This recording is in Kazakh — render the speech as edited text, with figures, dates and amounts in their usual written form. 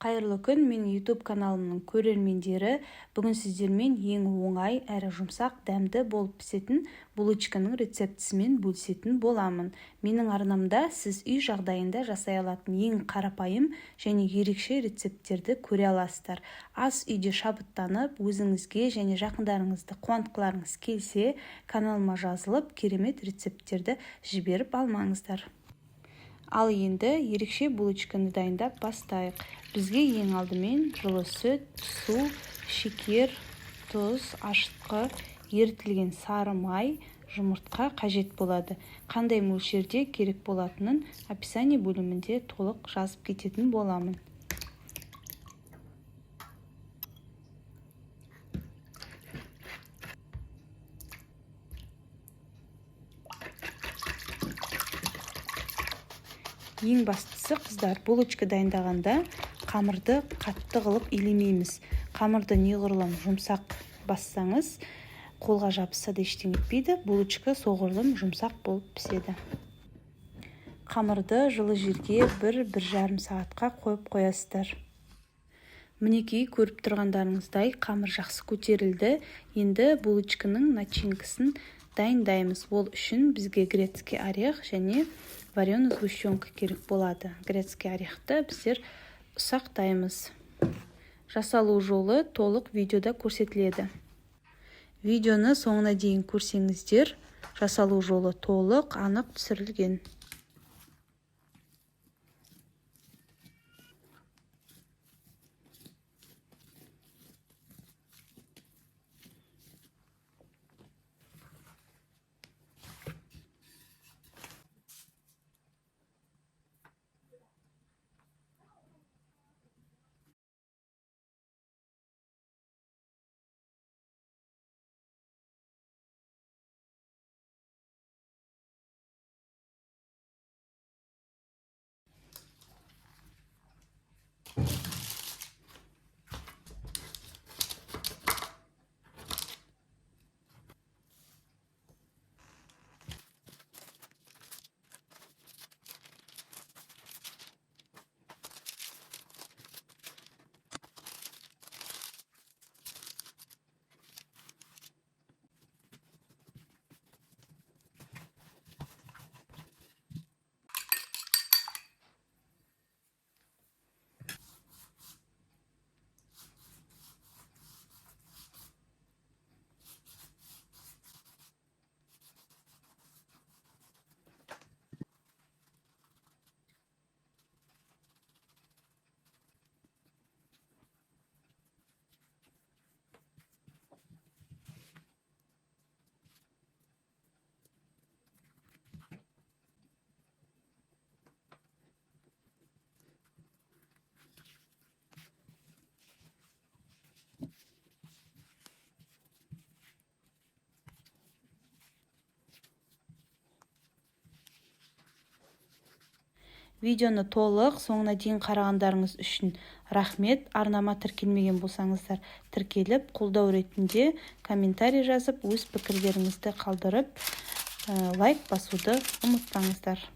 Қайырлы күн, менің YouTube каналымның көрермендері. Бүгін сіздермен ең оңай әрі жұмсақ дәмді болып пісетін булочканың рецептісімен бөлісетін боламын. Менің арнамда сіз үй жағдайында жасай алатын ең қарапайым және ерекше рецепттерді көре аласыздар. Аз үйде шабыттанып, өзіңізге және жақындарыңызды қуантқыларыңыз келсе, каналыма жазылып, керемет рецепттерді жіберіп алмаңыздар. Ал енді ерекше булочканы дайындап бастайық. Бізге ең алдымен жылы сүт, су, шекер, тұз, ашытқы, ерітілген сары май, жұмыртқа қажет болады. Қандай мөлшерде керек болатынын описание бөлімінде толық жазып кететін боламын. Ең бастысы, қыздар, булочка дайындағанда қамырды қатты қылып илемейміз. Қамырды неғұрлым жұмсақ бассаңыз, қолға жабысса да ештеңе етпейді. Булочка соғұрлым жұмсақ болып піседі. Қамырды жылы жерге 1-1,5 сағатқа қойып қоясыздар. Мінекей, көріп тұрғандарыңыздай қамыр жақсы көтерілді. Енді булочканың начинкасын дайындаймыз. Ол үшін бізге грецкий орех және вареный сгущенка керек болады. Грецкий орехты біздер ұсақтаймыз. Жасалу жолы толық видеода көрсетіледі. Видеоны соңына дейін көрсеңіздер, жасалу жолы толық, анық түсірілген. Видеоны толық соңына дейін қарағандарыңыз үшін рахмет. Арнама тіркелмеген болсаңыздар, тіркеліп, қолдау ретінде комментарий жазып, өз пікірлеріңізді қалдырып, лайк басуды ұмытпаңыздар.